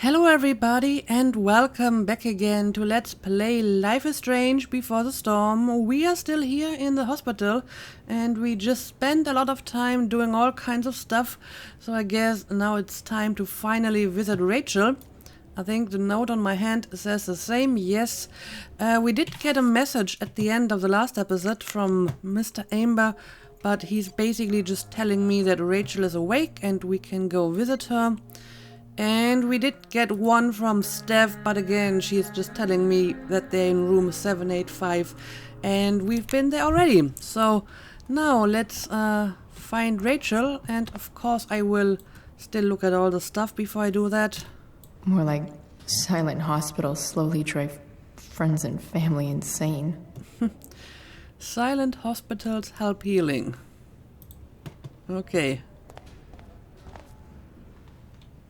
Hello everybody and welcome back again to Let's Play Life is Strange Before the Storm. We are still here in the hospital and we just spent a lot of time doing all kinds of stuff. So I guess now it's time to finally visit Rachel. I think the note on my hand says the same, yes. We did get a message at the end of the last episode from Mr. Amber, but he's basically just telling me that Rachel is awake and we can go visit her. And we did get one from Steph, but again, she's just telling me that they're in room 785 and we've been there already. So now let's find Rachel, and of course I will still look at all the stuff before I do that. More like silent hospitals slowly drive friends and family insane. Silent hospitals help healing. Okay.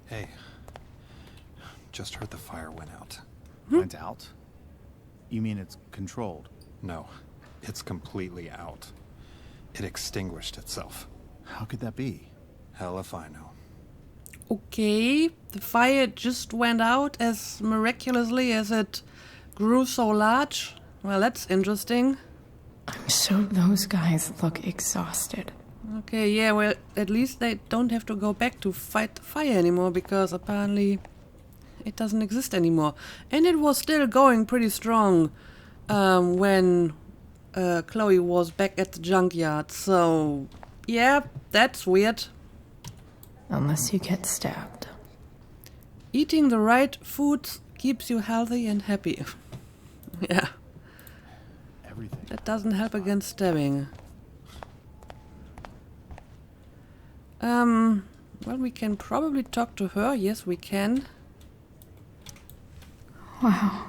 Hey, just heard the fire went out. Went out? You mean it's controlled? No, it's completely out. It extinguished itself. How could that be? Hell if I know. Okay, the fire just went out as miraculously as it grew so large. Well, that's interesting. So those guys look exhausted. Okay, yeah, well, at least they don't have to go back to fight the fire anymore, because apparently it doesn't exist anymore. And it was still going pretty strong when Chloe was back at the junkyard. So, yeah, that's weird. Unless you get stabbed. Eating the right foods keeps you healthy and happy. Yeah. Everything. That doesn't help against stabbing. Well, we can probably talk to her. Yes, we can. Wow.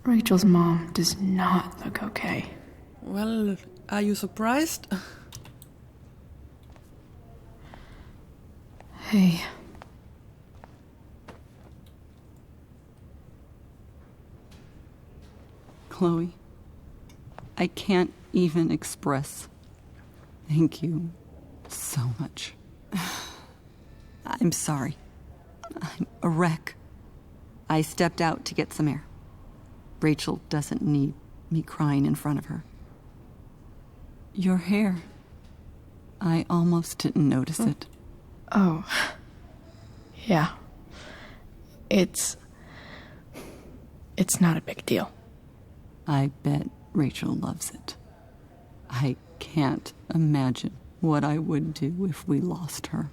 Rachel's mom does not look okay. Well, are you surprised? Hey. Chloe, I can't even express thank you so much. I'm sorry. I'm a wreck. I stepped out to get some air. Rachel doesn't need me crying in front of her. Your hair. I almost didn't notice it. Oh. Yeah. It's not a big deal. I bet Rachel loves it. I can't imagine what I would do if we lost her.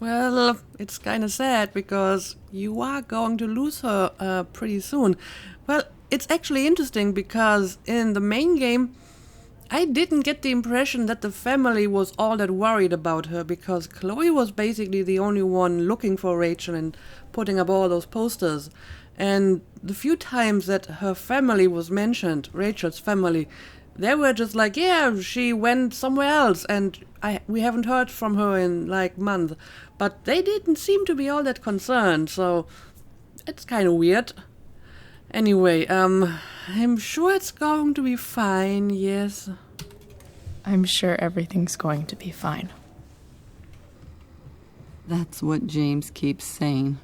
Well, it's kind of sad because you are going to lose her pretty soon. Well, it's actually interesting because in the main game, I didn't get the impression that the family was all that worried about her, because Chloe was basically the only one looking for Rachel and putting up all those posters. And the few times that her family was mentioned, Rachel's family, they were just like, yeah, she went somewhere else and we haven't heard from her in like months. But they didn't seem to be all that concerned, so it's kind of weird. Anyway, I'm sure it's going to be fine, yes. I'm sure everything's going to be fine. That's what James keeps saying.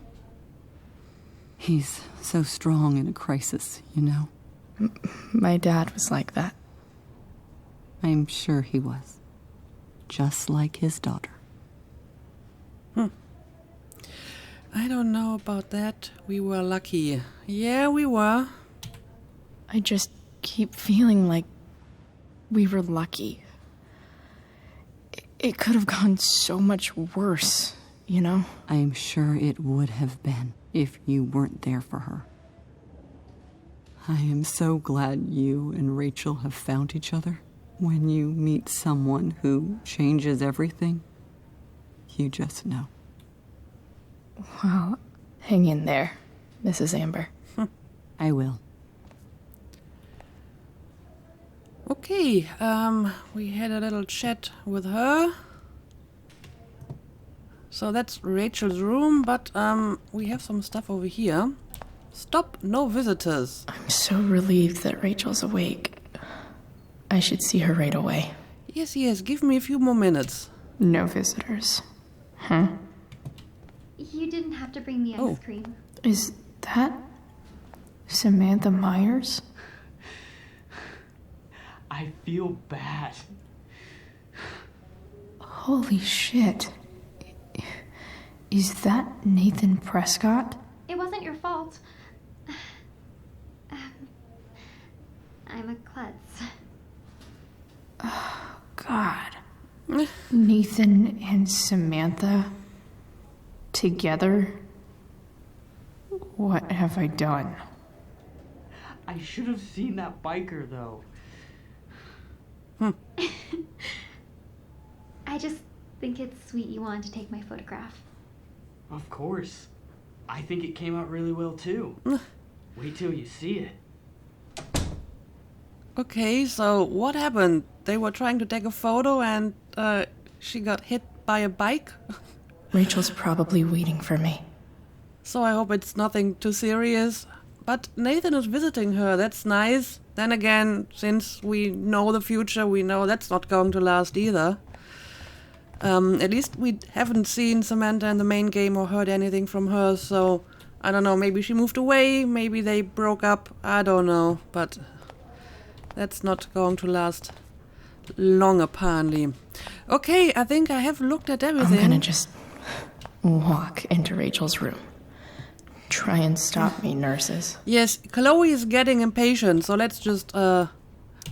He's so strong in a crisis, you know? My dad was like that. I'm sure he was. Just like his daughter. I don't know about that. We were lucky. Yeah, we were. I just keep feeling like we were lucky. It could have gone so much worse, you know? I'm sure it would have been if you weren't there for her. I am so glad you and Rachel have found each other. When you meet someone who changes everything, you just know. Well, hang in there, Mrs. Amber. I will. Okay, we had a little chat with her. So that's Rachel's room, but we have some stuff over here. Stop, no visitors. I'm so relieved that Rachel's awake. I should see her right away. Yes, give me a few more minutes. No visitors. Huh? You You didn't have to bring me ice cream. Is that Samantha Myers? I feel bad. Holy shit. Is that Nathan Prescott? It wasn't your fault. I'm a klutz. Oh, God. Nathan and Samantha together? What have I done? I should have seen that biker, though. I just think it's sweet you wanted to take my photograph. Of course. I think it came out really well, too. Wait till you see it. Okay, so what happened? They were trying to take a photo and she got hit by a bike? Rachel's probably waiting for me. So I hope it's nothing too serious. But Nathan is visiting her, that's nice. Then again, since we know the future, we know that's not going to last either. At least we haven't seen Samantha in the main game or heard anything from her, so I don't know, maybe she moved away, maybe they broke up, I don't know, but that's not going to last long apparently. Okay, I think I have looked at everything. I'm gonna just walk into Rachel's room. Try and stop me, nurses. Yes, Chloe is getting impatient, so let's just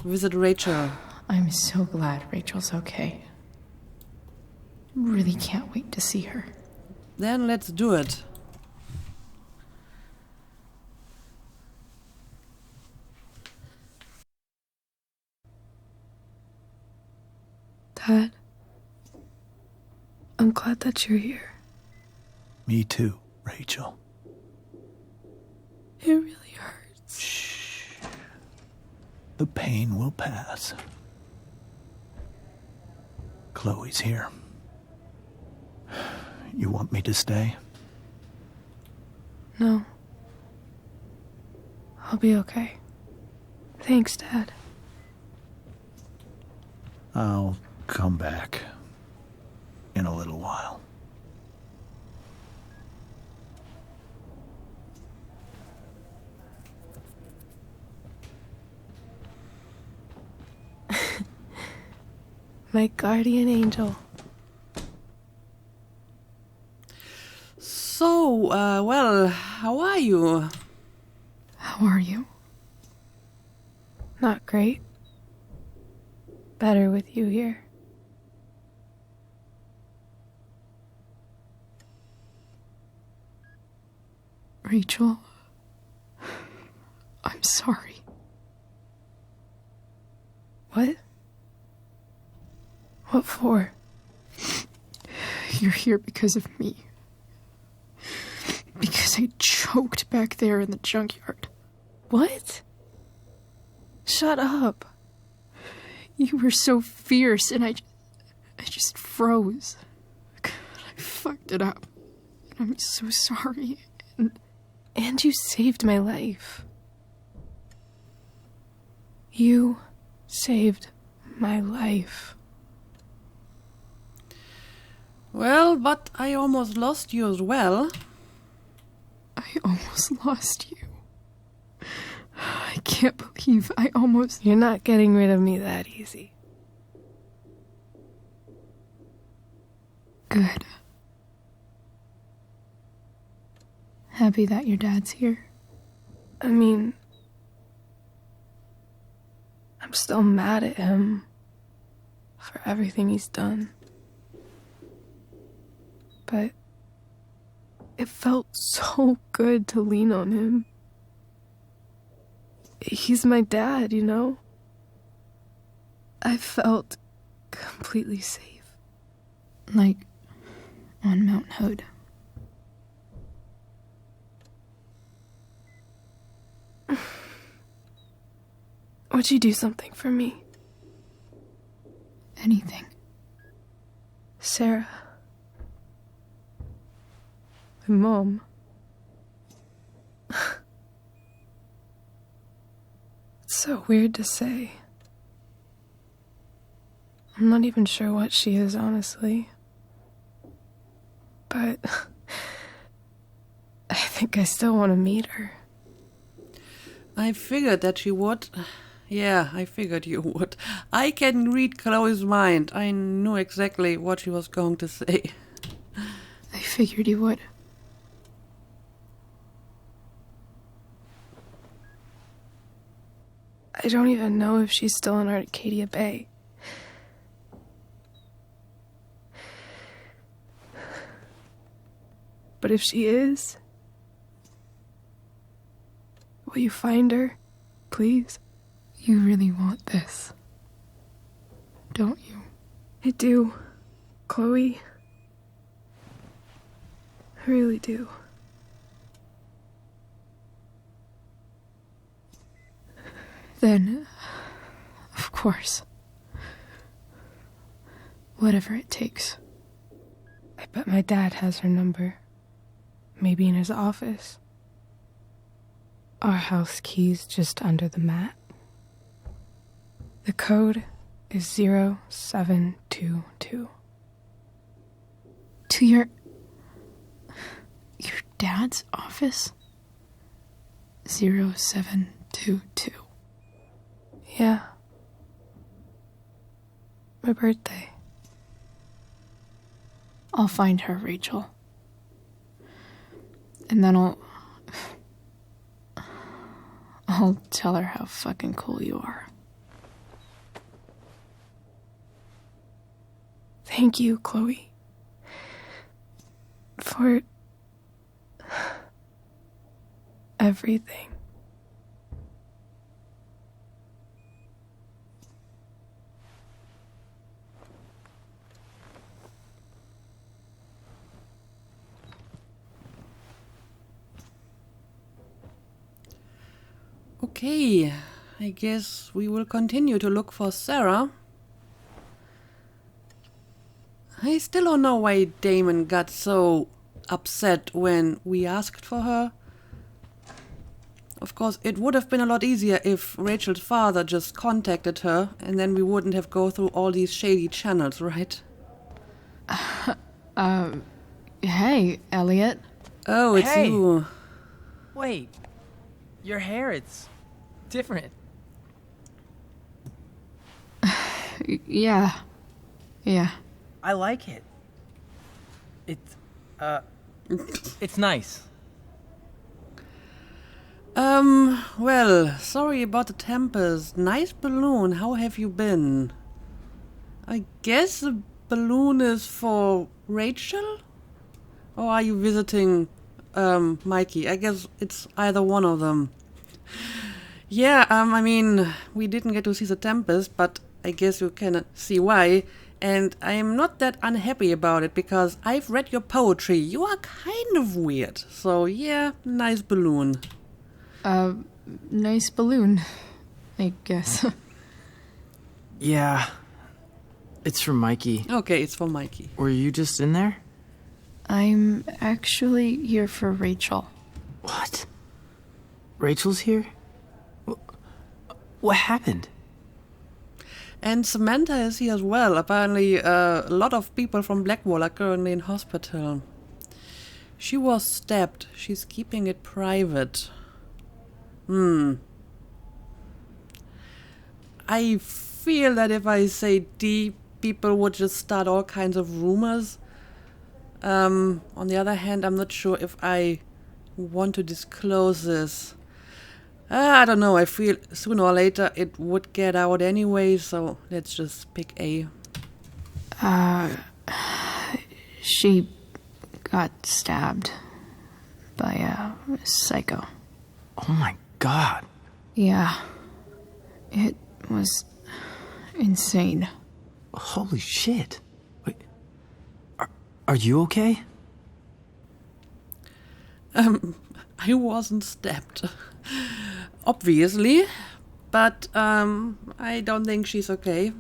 visit Rachel. I'm so glad Rachel's okay. Really can't wait to see her. Then let's do it. Dad, I'm glad that you're here. Me too, Rachel. It really hurts. Shh. The pain will pass. Chloe's here. You want me to stay? No. I'll be okay. Thanks, Dad. I'll come back in a little while. My guardian angel. So, well, how are you? How are you? Not great. Better with you here. Rachel, I'm sorry. What? What for? You're here because of me. Because I choked back there in the junkyard. What? Shut up. You were so fierce and I just froze. God, I fucked it up. And I'm so sorry. And you saved my life. You saved my life. Well, but I almost lost you as well. I almost lost you. I can't believe I almost... You're not getting rid of me that easy. Good. Happy that your dad's here. I mean... I'm still mad at him for everything he's done. But it felt so good to lean on him. He's my dad, you know? I felt completely safe. Like on Mount Hood. Would you do something for me? Anything. Sera. My mom. It's so weird to say. I'm not even sure what she is, honestly. But I think I still want to meet her. I figured that she would. Yeah, I figured you would. I can read Chloe's mind. I knew exactly what she was going to say. I figured you would. I don't even know if she's still in Arcadia Bay. But if she is, will you find her, please? You really want this, don't you? I do, Chloe. I really do. Then, of course, whatever it takes. I bet my dad has her number. Maybe in his office. Our house key's just under the mat. The code is 0722. To your dad's office? 0722. Yeah. My birthday. I'll find her, Rachel. And then I'll tell her how fucking cool you are. Thank you, Chloe. For everything. Okay, I guess we will continue to look for Sera. I still don't know why Damon got so upset when we asked for her. Of course, it would have been a lot easier if Rachel's father just contacted her, and then we wouldn't have go through all these shady channels, right? Hey, Elliot. Oh, it's Hey. you. Wait, your hair, it's different. Yeah. I like it. It's nice. Well, sorry about the tempest. Nice balloon. How have you been? I guess the balloon is for Rachel? Or are you visiting, Mikey? I guess it's either one of them. Yeah, I mean, we didn't get to see the tempest, but I guess you can see why. And I'm not that unhappy about it, because I've read your poetry. You are kind of weird. So yeah, nice balloon. Nice balloon, I guess. Yeah. It's from Mikey. Okay, it's for Mikey. Were you just in there? I'm actually here for Rachel. What? Rachel's here? What happened? And Samantha is here as well. Apparently, a lot of people from Blackwall are currently in hospital. She was stabbed. She's keeping it private. I feel that if I say D, people would just start all kinds of rumors. On the other hand, I'm not sure if I want to disclose this. I don't know. I feel sooner or later it would get out anyway, so let's just pick A. She got stabbed by a psycho. Oh my god. Yeah. It was insane. Holy shit. Wait. Are you okay? I wasn't stabbed. Obviously. But, I don't think she's okay.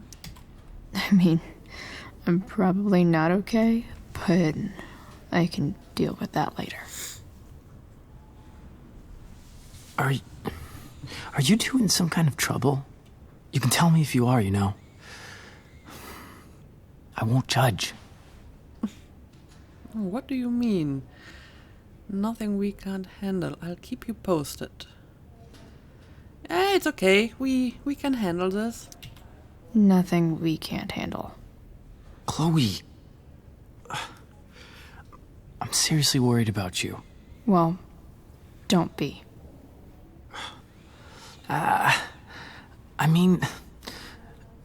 I mean, I'm probably not okay, but I can deal with that later. Are you two in some kind of trouble? You can tell me if you are, you know. I won't judge. What do you mean? Nothing we can't handle. I'll keep you posted. It's okay. We can handle this. Nothing we can't handle. Chloe. I'm seriously worried about you. Well, don't be. I mean,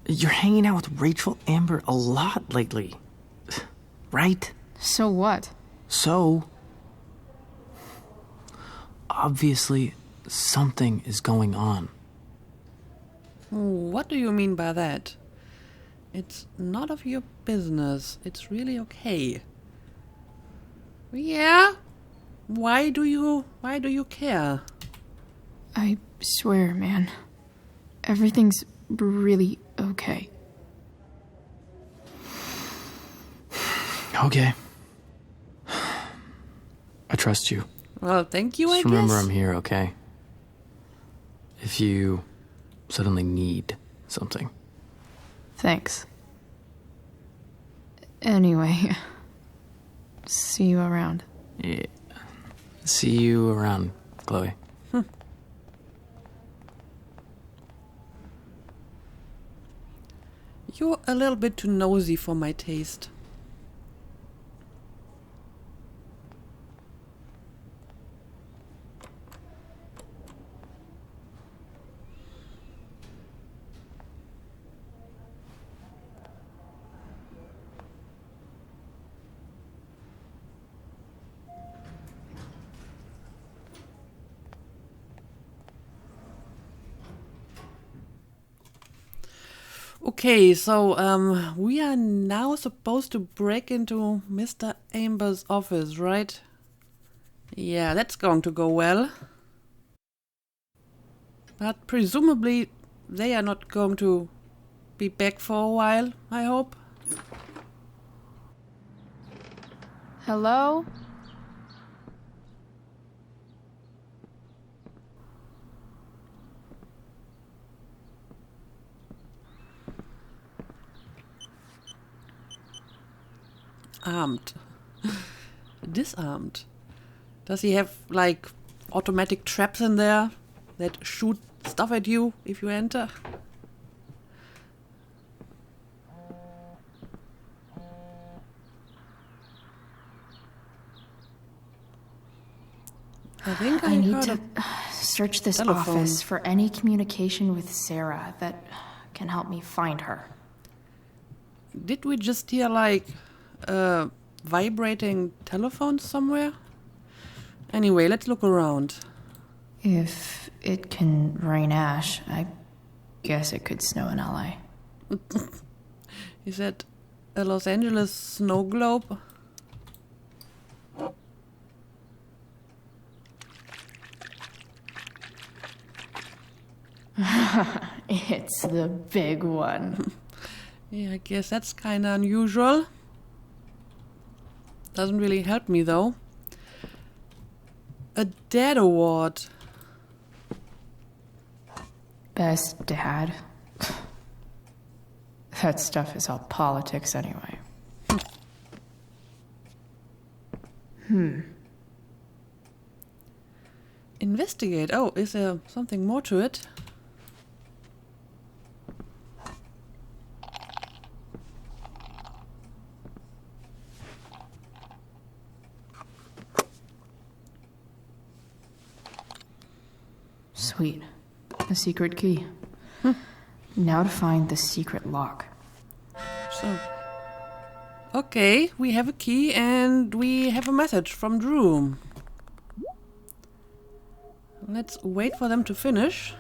you're hanging out with Rachel Amber a lot lately. Right? So what? So, obviously, something is going on. What do you mean by that? It's none of your business. It's really okay. Yeah? Why do you care? I swear, man. Everything's really okay. Okay. I trust you. Well, thank you, Just I remember guess. I'm here, okay? If you suddenly need something. Thanks. Anyway, see you around. Yeah. See you around, Chloe. You're a little bit too nosy for my taste. Okay, so we are now supposed to break into Mr. Amber's office, right? Yeah, that's going to go well. But presumably they are not going to be back for a while, I hope. Hello? Armed. Disarmed. Does he have, like, automatic traps in there that shoot stuff at you if you enter? I think I need heard to a search this telephone. office for any communication with Sera that can help me find her. Did we just hear, like, a vibrating telephone somewhere? Anyway, let's look around. If it can rain ash, I guess it could snow in LA. Is that a Los Angeles snow globe? It's the big one. Yeah, I guess that's kind of unusual. Doesn't really help me, though. A dad award. Best dad. That stuff is all politics anyway. Investigate. Oh, is there something more to it? Sweet. A secret key. Now to find the secret lock. So, okay, we have a key and we have a message from Drew. Let's wait for them to finish.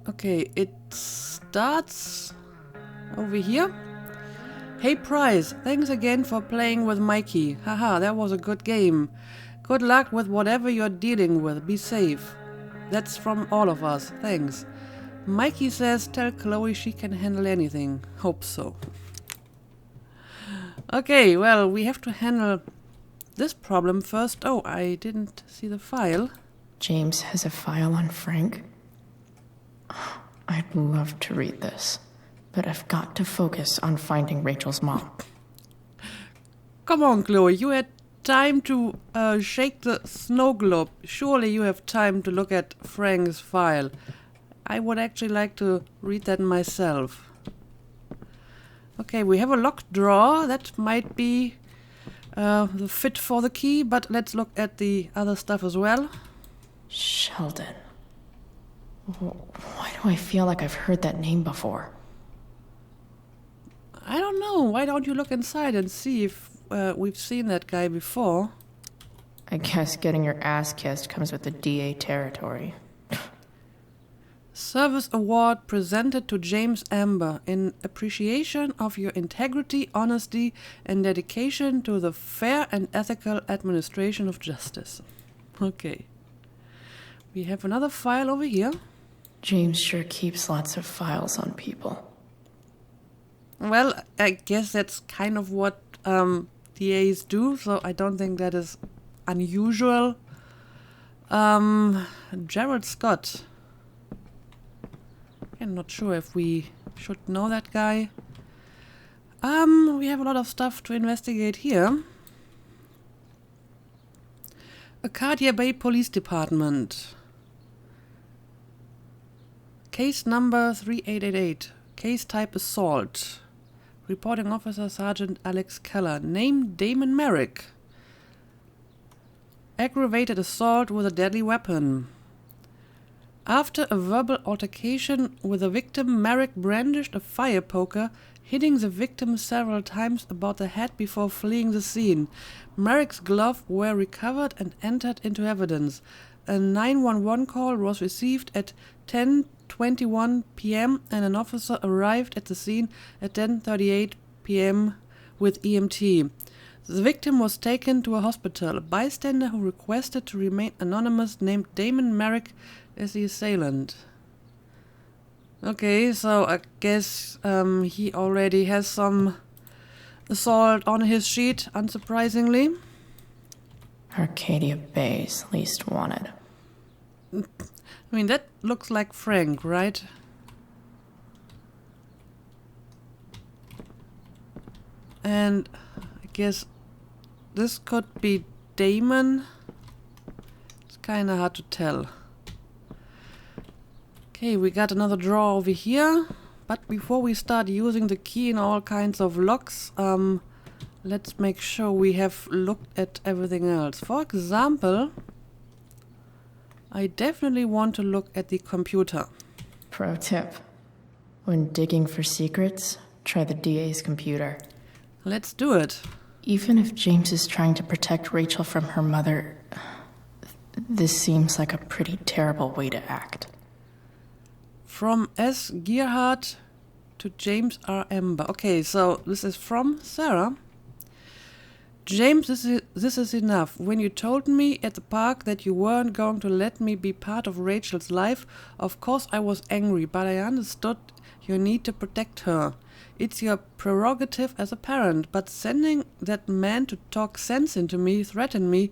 Okay, it starts over here. Hey Price, thanks again for playing with Mikey. Haha, that was a good game. Good luck with whatever you're dealing with. Be safe. That's from all of us. Thanks. Mikey says tell Chloe she can handle anything. Hope so. Okay, well, we have to handle this problem first. Oh, I didn't see the file. James has a file on Frank. I'd love to read this, but I've got to focus on finding Rachel's mom. Come on, Chloe, you had time to shake the snow globe. Surely you have time to look at Frank's file. I would actually like to read that myself. Okay, we have a locked drawer. That might be the fit for the key, but let's look at the other stuff as well. Sheldon. Why do I feel like I've heard that name before? I don't know. Why don't you look inside and see if we've seen that guy before? I guess getting your ass kissed comes with the DA territory. Service Award presented to James Amber in appreciation of your integrity, honesty, and dedication to the fair and ethical administration of justice. Okay. We have another file over here. James sure keeps lots of files on people. Well, I guess that's kind of what DAs do, so I don't think that is unusual. Gerald Scott. I'm not sure if we should know that guy. We have a lot of stuff to investigate here. Arcadia Bay Police Department. Case number 3888. Case type assault. Reporting officer Sergeant Alex Keller. Name Damon Merrick. Aggravated assault with a deadly weapon. After a verbal altercation with the victim, Merrick brandished a fire poker, hitting the victim several times about the head before fleeing the scene. Merrick's gloves were recovered and entered into evidence. A 911 call was received at 10:21 p.m. and an officer arrived at the scene at 10:38 p.m. with EMT. The victim was taken to a hospital. A bystander who requested to remain anonymous named Damon Merrick as the assailant. Okay, so I guess he already has some assault on his sheet, unsurprisingly. Arcadia Bay's least wanted. I mean, that looks like Frank, right? And I guess this could be Damon. It's kind of hard to tell. Okay, we got another drawer over here. But before we start using the key in all kinds of locks, let's make sure we have looked at everything else. For example, I definitely want to look at the computer. Pro tip. When digging for secrets, try the DA's computer. Let's do it. Even if James is trying to protect Rachel from her mother, this seems like a pretty terrible way to act. From S. Gearhart to James R. Amber. Okay, so this is from Sera. James, this is enough. When you told me at the park that you weren't going to let me be part of Rachel's life, of course I was angry, but I understood your need to protect her. It's your prerogative as a parent, but sending that man to talk sense into me, threaten me,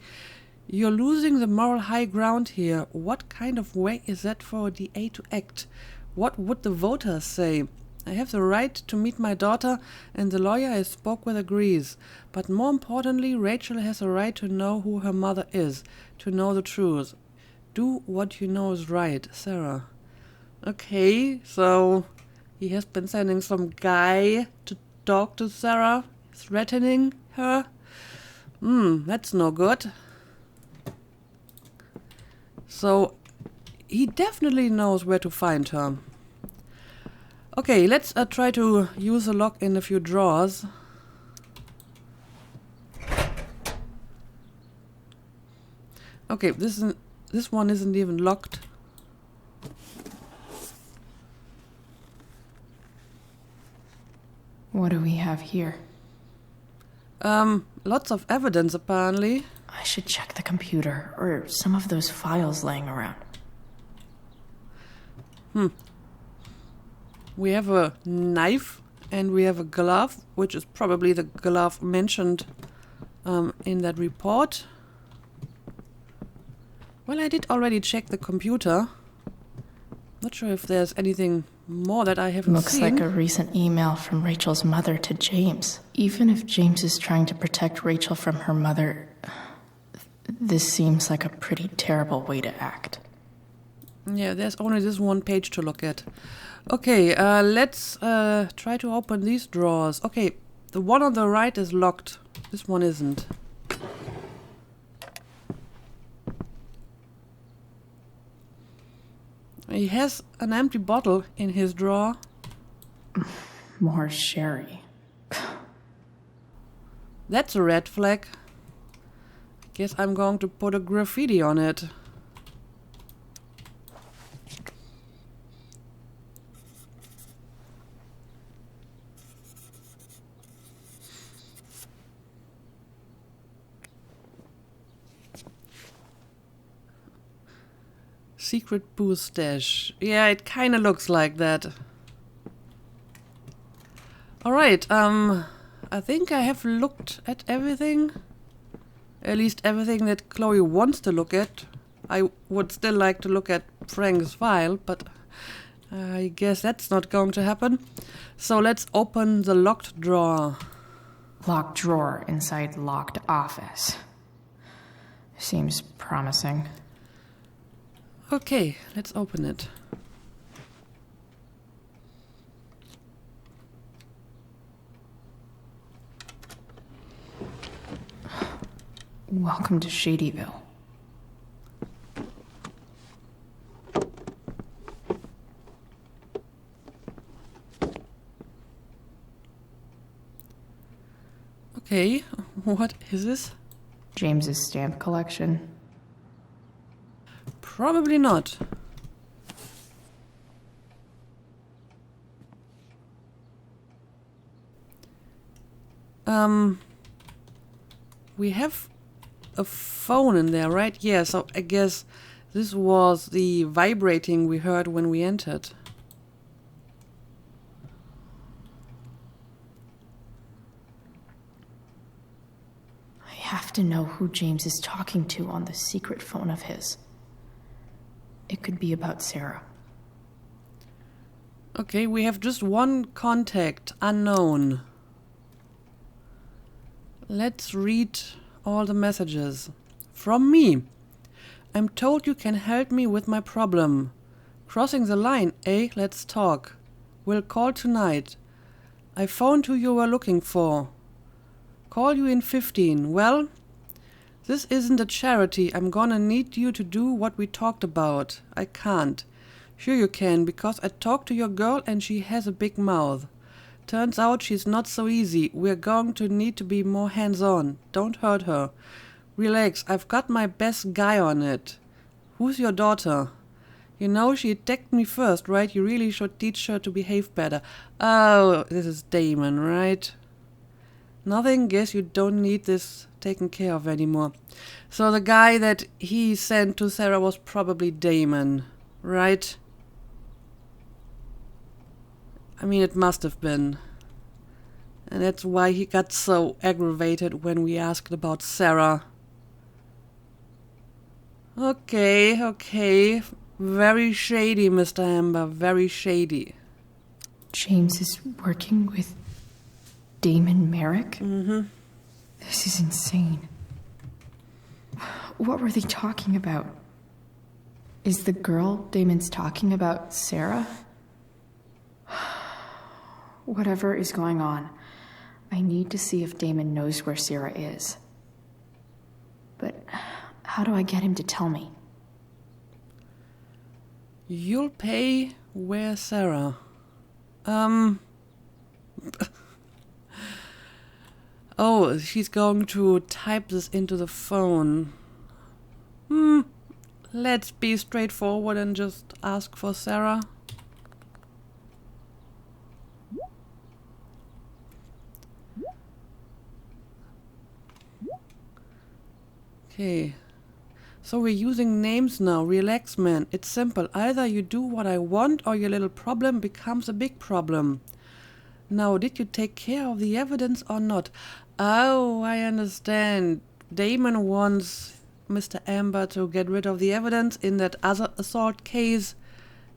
you're losing the moral high ground here. What kind of way is that for a DA to act? What would the voters say? I have the right to meet my daughter, and the lawyer I spoke with agrees. But more importantly, Rachel has a right to know who her mother is, to know the truth. Do what you know is right, Sera. Okay, so he has been sending some guy to talk to Sera, threatening her. That's no good. So he definitely knows where to find her. Okay, let's try to use a lock in a few drawers. Okay, this one isn't even locked. What do we have here? Lots of evidence, apparently. I should check the computer, or some of those files laying around. We have a knife, and we have a glove, which is probably the glove mentioned in that report. Well, I did already check the computer. Not sure if there's anything more that I haven't Looks seen. like a recent email from Rachel's mother to James. Even if James is trying to protect Rachel from her mother, this seems like a pretty terrible way to act. Yeah, there's only this one page to look at. Okay, let's try to open these drawers. Okay, the one on the right is locked. This one isn't. He has an empty bottle in his drawer. More sherry. That's a red flag. Guess I'm going to put a graffiti on it. Secret booze stash. Yeah, it kinda looks like that. Alright, I think I have looked at everything. At least everything that Chloe wants to look at. I would still like to look at Frank's file, but I guess that's not going to happen. So let's open the locked drawer. Locked drawer inside locked office. Seems promising. Okay, let's open it. Welcome to Shadyville. Okay, what is this? James's stamp collection. Probably not. We have a phone in there, right? Yeah, so I guess this was the vibrating we heard when we entered. I have to know who James is talking to on the secret phone of his. It could be about Sera. Okay, we have just one contact, unknown. Let's read all the messages. From me. I'm told you can help me with my problem. Crossing the line, eh? Let's talk. We'll call tonight. I phoned who you were looking for. Call you in 15. Well, this isn't a charity. I'm gonna need you to do what we talked about. I can't. Sure you can, because I talked to your girl and she has a big mouth. Turns out she's not so easy. We're going to need to be more hands-on. Don't hurt her. Relax, I've got my best guy on it. Who's your daughter? You know she attacked me first, right? You really should teach her to behave better. Oh, this is Damon, right? Nothing, guess you don't need this taken care of anymore. So the guy that he sent to Sera was probably Damon, right? I mean, it must have been. And that's why he got so aggravated when we asked about Sera. Okay. Very shady, Mr. Amber. Very shady. James is working with Damon Merrick? Mm-hmm. This is insane. What were they talking about? Is the girl Damon's talking about Sera? Whatever is going on, I need to see if Damon knows where Sera is. But how do I get him to tell me? You'll pay where Sera? Oh, she's going to type this into the phone. Let's be straightforward and just ask for Sera. Okay. So we're using names now. Relax, man. It's simple. Either you do what I want or your little problem becomes a big problem. Now, did you take care of the evidence or not? Oh, I understand. Damon wants Mr. Amber to get rid of the evidence in that other assault case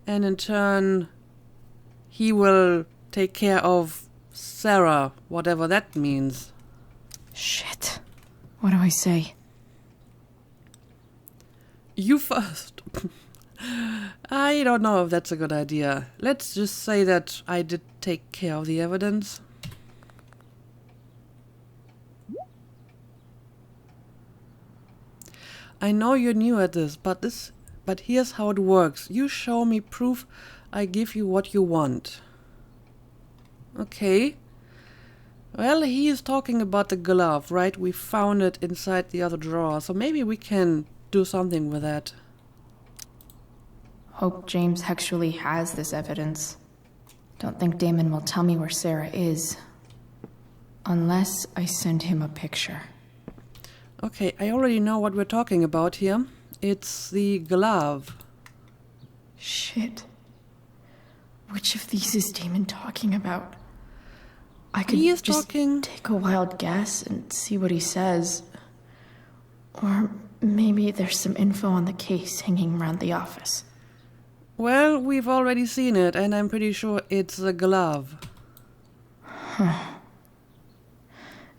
And in turn, he will take care of Sera, whatever that means. Shit. What do I say? You first. I don't know if that's a good idea. Let's just say that I did take care of the evidence. I know you're new at this, but here's how it works. You show me proof, I give you what you want. Okay. Well, he is talking about the glove, right? We found it inside the other drawer, so maybe we can do something with that. Hope James actually has this evidence. Don't think Damon will tell me where Sera is. Unless I send him a picture. Okay, I already know what we're talking about here. It's the glove. Shit. Which of these is Damon talking about? I could He is just talking... take a wild guess and see what he says. Or maybe there's some info on the case hanging around the office. Well, we've already seen it, and I'm pretty sure it's a glove. Huh.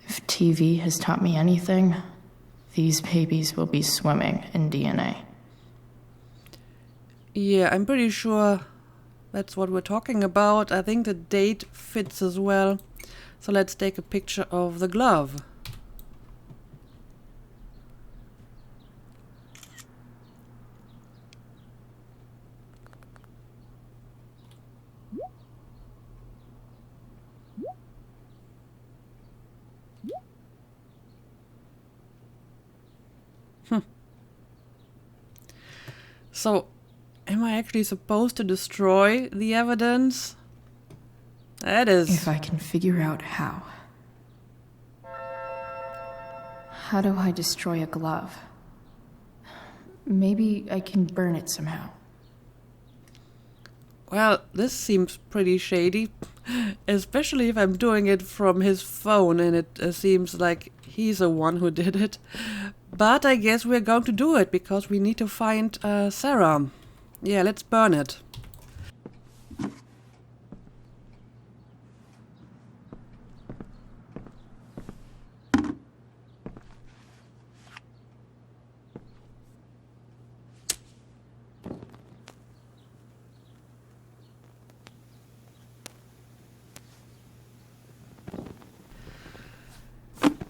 If TV has taught me anything, these babies will be swimming in DNA. Yeah, I'm pretty sure that's what we're talking about. I think the date fits as well. So let's take a picture of the glove. So, am I actually supposed to destroy the evidence? That is... If I can figure out how. How do I destroy a glove? Maybe I can burn it somehow. Well, this seems pretty shady. Especially if I'm doing it from his phone and it seems like he's the one who did it. But I guess we're going to do it because we need to find Sera. Yeah, let's burn it.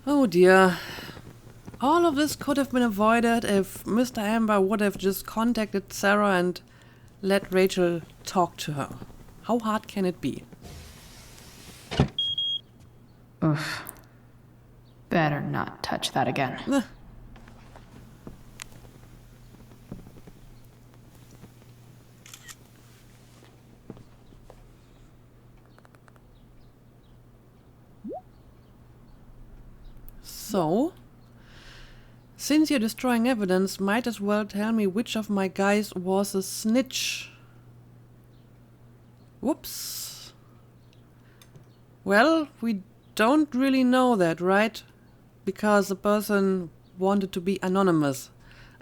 Oh dear. All of this could have been avoided if Mr. Amber would have just contacted Sera and let Rachel talk to her. How hard can it be? Oof. Better not touch that again. So, since you're destroying evidence, might as well tell me which of my guys was a snitch. Whoops. Well, we don't really know that, right? Because the person wanted to be anonymous.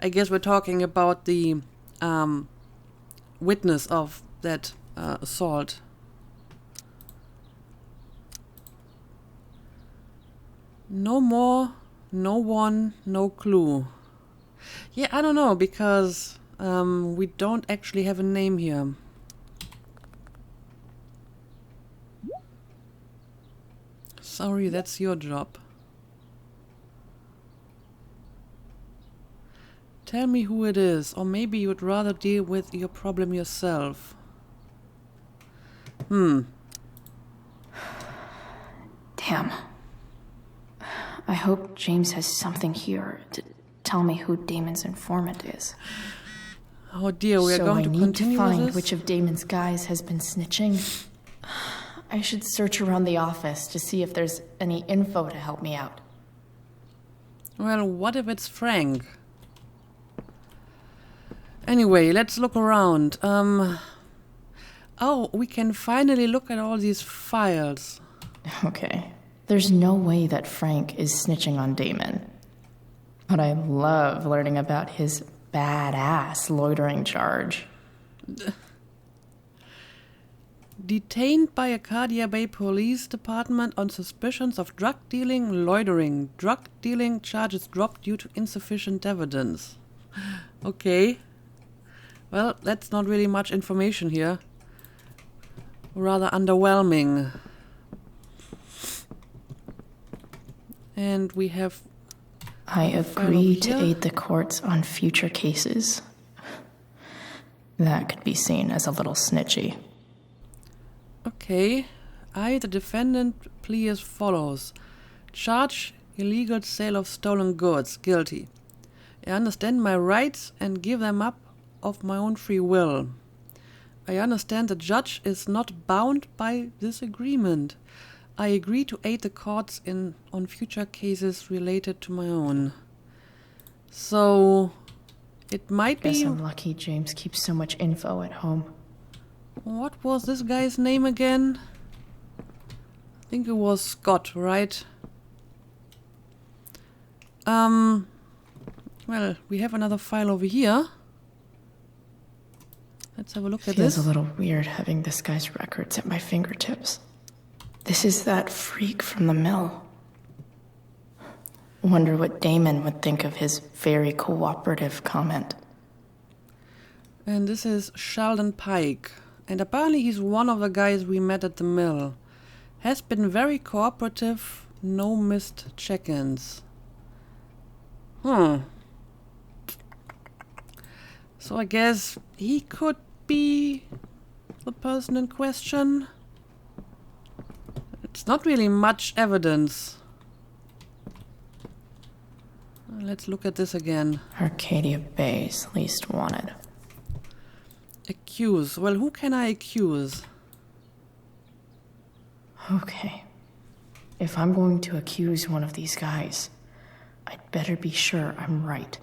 I guess we're talking about the witness of that assault. No more, no one, no clue. Yeah, I don't know, because we don't actually have a name here. Sorry, that's your job. Tell me who it is, or maybe you'd rather deal with your problem yourself. Damn. I hope James has something here to tell me who Damon's informant is. Oh dear, we are going to continue So I need to with find this? which of Damon's guys has been snitching. I should search around the office to see if there's any info to help me out. Well, what if it's Frank? Anyway, let's look around. Oh, we can finally look at all these files. Okay. There's no way that Frank is snitching on Damon. But I love learning about his badass loitering charge. Detained by Arcadia Bay Police Department on suspicions of drug dealing, loitering. Drug dealing charges dropped due to insufficient evidence. Okay. Well, that's not really much information here. Rather underwhelming. And we have... I agree to aid the courts on future cases. That could be seen as a little snitchy. Okay. I, the defendant, plea as follows. Charge illegal sale of stolen goods. Guilty. I understand my rights and give them up of my own free will. I understand the judge is not bound by this agreement. I agree to aid the courts on future cases related to my own. So, it might be... Guess I'm lucky James keeps so much info at home. What was this guy's name again? I think it was Scott, right? Well, we have another file over here. Let's have a look at this. Feels a little weird having this guy's records at my fingertips. This is that freak from the mill. Wonder what Damon would think of his very cooperative comment. And this is Sheldon Pike. And apparently he's one of the guys we met at the mill. Has been very cooperative, no missed check-ins. So I guess he could be the person in question. It's not really much evidence. Let's look at this again. Arcadia Bay's least wanted. Accuse. Well, who can I accuse? Okay. If I'm going to accuse one of these guys, I'd better be sure I'm right.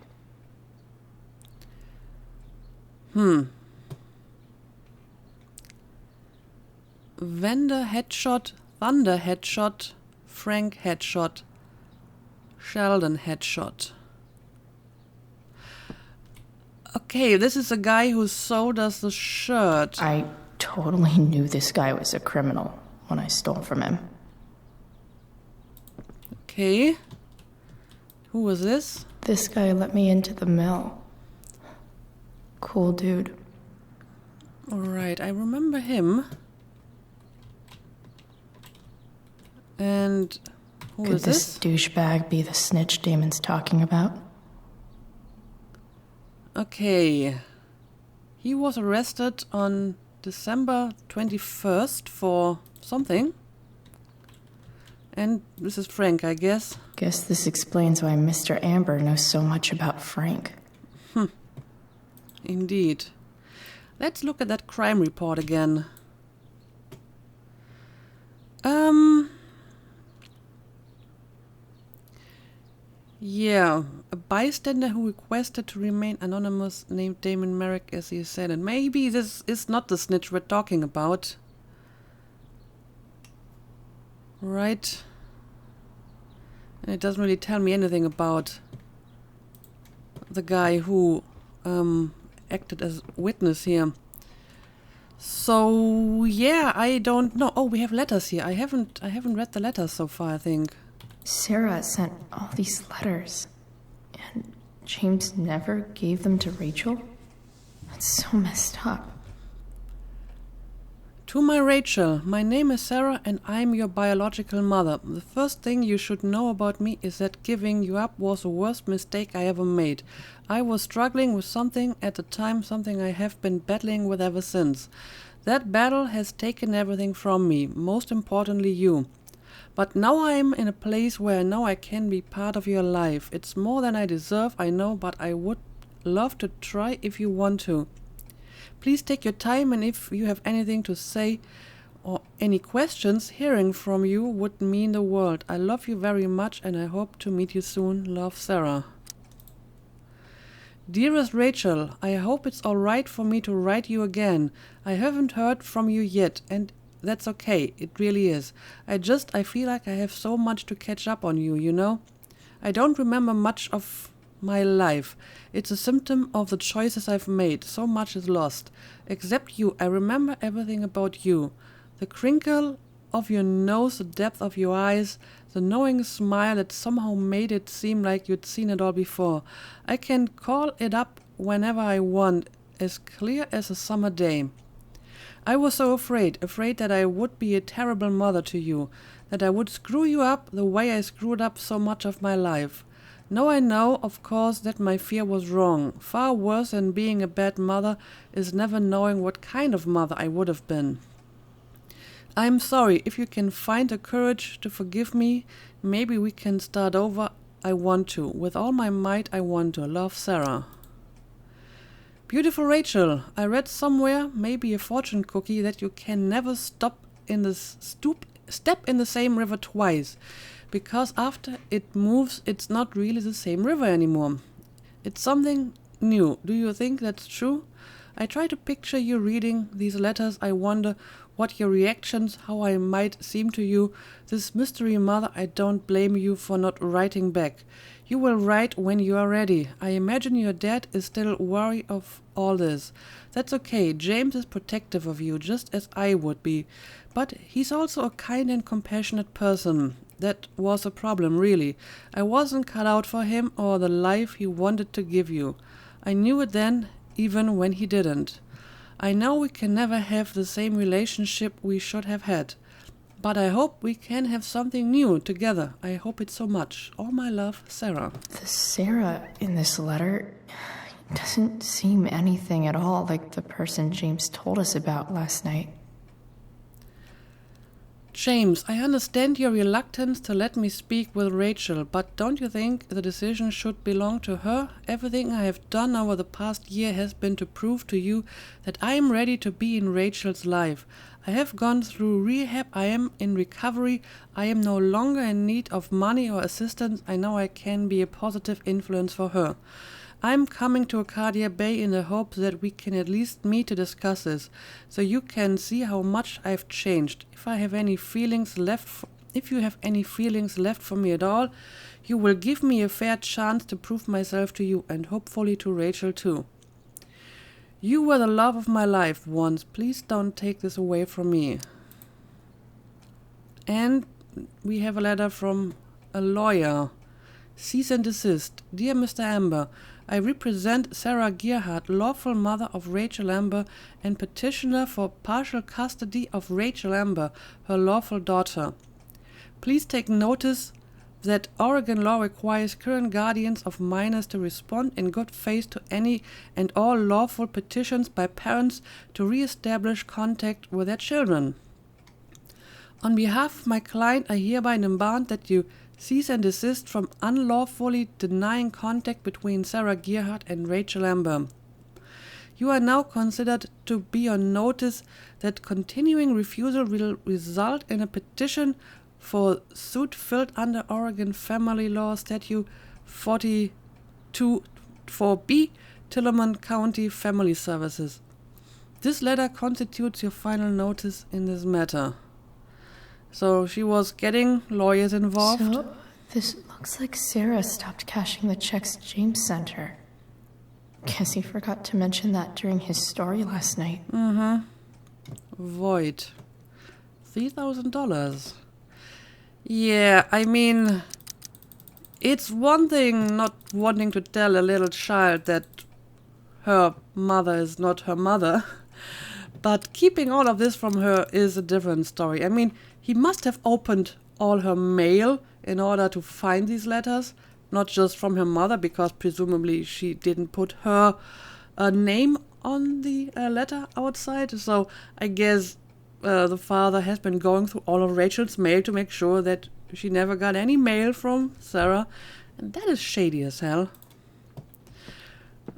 Vendor headshot, Thunder headshot, Frank headshot, Sheldon headshot. Okay, this is a guy who sold us the shirt. I totally knew this guy was a criminal when I stole from him. Okay. Who was this? This guy let me into the mill. Cool dude. Alright, I remember him. And who Could is this douchebag be the snitch Damon's talking about? Okay. He was arrested on December 21st for something. And this is Frank, I guess. Guess this explains why Mr. Amber knows so much about Frank. Indeed. Let's look at that crime report again. Yeah, a bystander who requested to remain anonymous named Damon Merrick, as he said, and maybe this is not the snitch we're talking about. Right? And it doesn't really tell me anything about the guy who acted as witness here. So yeah, I don't know. Oh, we have letters here. I haven't read the letters so far, I think. Sera sent all these letters, and James never gave them to Rachel? That's so messed up. To my Rachel, my name is Sera and I'm your biological mother. The first thing you should know about me is that giving you up was the worst mistake I ever made. I was struggling with something at the time, something I have been battling with ever since. That battle has taken everything from me, most importantly you. But now I'm in a place where I know I can be part of your life. It's more than I deserve, I know, but I would love to try if you want to. Please take your time, and if you have anything to say or any questions, hearing from you would mean the world. I love you very much and I hope to meet you soon. Love, Sera. Dearest Rachel, I hope it's alright for me to write you again. I haven't heard from you yet, and that's okay, it really is. I feel like I have so much to catch up on you, you know? I don't remember much of my life. It's a symptom of the choices I've made. So much is lost. Except you. I remember everything about you. The crinkle of your nose, the depth of your eyes, the knowing smile that somehow made it seem like you'd seen it all before. I can call it up whenever I want, as clear as a summer day. I was so afraid that I would be a terrible mother to you, that I would screw you up the way I screwed up so much of my life. Now I know, of course, that my fear was wrong. Far worse than being a bad mother is never knowing what kind of mother I would have been. I am sorry. If you can find the courage to forgive me, maybe we can start over. I want to. With all my might, I want to. Love, Sera. Beautiful Rachel, I read somewhere, maybe a fortune cookie, that you can never step in the same river twice, because after it moves, it's not really the same river anymore. It's something new. Do you think that's true? I try to picture you reading these letters. I wonder what your reactions, how I might seem to you. This mystery mother, I don't blame you for not writing back. You will write when you are ready. I imagine your dad is still worried of all this. That's okay. James is protective of you, just as I would be. But he's also a kind and compassionate person. That was a problem, really. I wasn't cut out for him or the life he wanted to give you. I knew it then, even when he didn't. I know we can never have the same relationship we should have had. But I hope we can have something new together. I hope it so much. All my love, Sera. The Sera in this letter doesn't seem anything at all like the person James told us about last night. James, I understand your reluctance to let me speak with Rachel, but don't you think the decision should belong to her? Everything I have done over the past year has been to prove to you that I am ready to be in Rachel's life. I have gone through rehab, I am in recovery, I am no longer in need of money or assistance. I know I can be a positive influence for her. I'm coming to Arcadia Bay in the hope that we can at least meet to discuss this, so you can see how much I've changed. If you have any feelings left for me at all, you will give me a fair chance to prove myself to you, and hopefully to Rachel too. You were the love of my life once. Please don't take this away from me. And we have a letter from a lawyer. Cease and desist. Dear Mr. Amber, I represent Sera Gerhardt, lawful mother of Rachel Amber and petitioner for partial custody of Rachel Amber, her lawful daughter. Please take notice that Oregon law requires current guardians of minors to respond in good faith to any and all lawful petitions by parents to re-establish contact with their children. On behalf of my client, I hereby demand that you cease and desist from unlawfully denying contact between Sera Gerhardt and Rachel Amber. You are now considered to be on notice that continuing refusal will result in a petition for suit filed under Oregon Family Law Statute 42-4B, Tillamook County Family Services. This letter constitutes your final notice in this matter. So she was getting lawyers involved. So, this looks like Sera stopped cashing the checks James sent her. Guess he forgot to mention that during his story last night. Void. $3,000. Yeah, I mean, it's one thing not wanting to tell a little child that her mother is not her mother, but keeping all of this from her is a different story. I mean, he must have opened all her mail in order to find these letters, not just from her mother, because presumably she didn't put her name on the letter outside. So I guess the father has been going through all of Rachel's mail to make sure that she never got any mail from Sera, and that is shady as hell.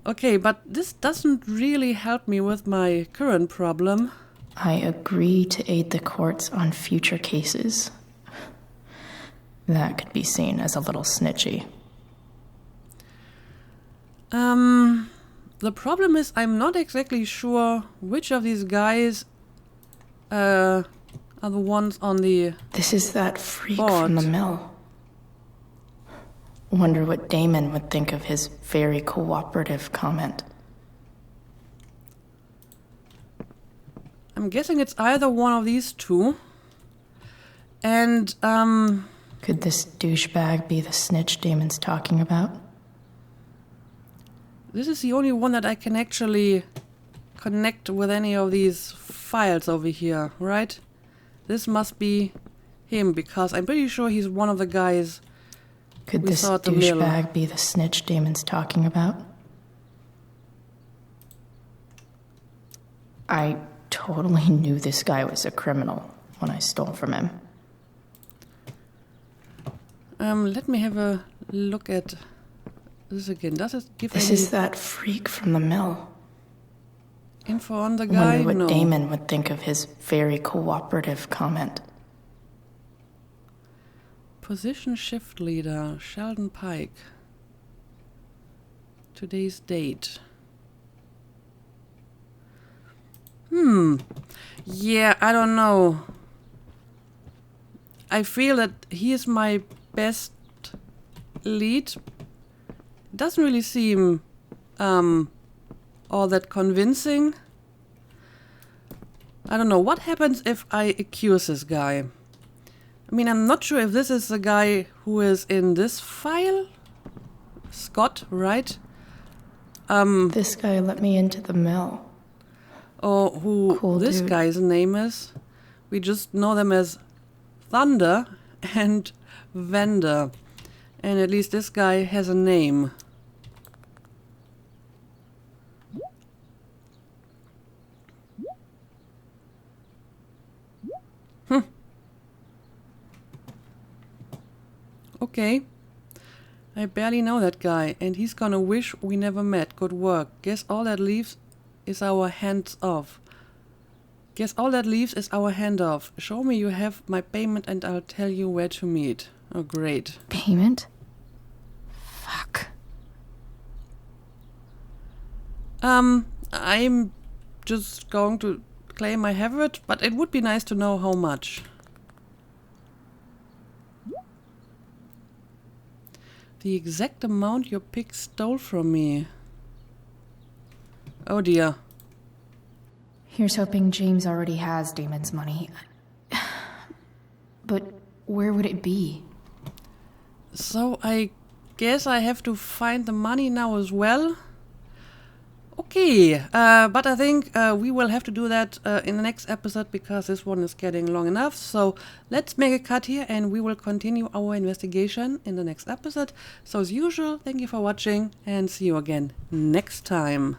Okay, but this doesn't really help me with my current problem. I agree to aid the courts on future cases. That could be seen as a little snitchy. The problem is I'm not exactly sure which of these guys are the ones on the This is that freak board from the mill. Wonder what Damon would think of his very cooperative comment. I'm guessing it's either one of these two. And, Could this douchebag be the snitch Damon's talking about? this is the only one that I can actually connect with any of these files over here, right? This must be him, because I'm pretty sure he's one of the guys Could we this saw at the mill. douchebag be the snitch Damon's talking about? I totally knew this guy was a criminal when I stole from him. Let me have a look at this again. Does it give This any is that freak from the mill. info on the I guy? wonder what No. Damon would think of his very cooperative comment. Position shift leader, Sheldon Pike. Today's date. Yeah, I don't know. I feel that he is my best lead. Doesn't really seem all that convincing. I don't know. What happens if I accuse this guy? I mean, I'm not sure if this is the guy who is in this file. Scott, right? This guy let me into the mill. Or who Cool this dude. guy's name is. We just know them as Thunder and Vender. And at least this guy has a name. Okay. I barely know that guy, and he's gonna wish we never met. Good work. Guess all that leaves is our hands off. Guess all that leaves is our handoff. Show me you have my payment and I'll tell you where to meet. Oh, great. Payment? Fuck. I'm just going to claim I have it, but it would be nice to know how much. The exact amount your pig stole from me. Oh dear. Here's hoping James already has Damon's money. But where would it be? So I guess I have to find the money now as well. Okay, but I think we will have to do that in the next episode because this one is getting long enough. So let's make a cut here and we will continue our investigation in the next episode. So as usual, thank you for watching and see you again next time.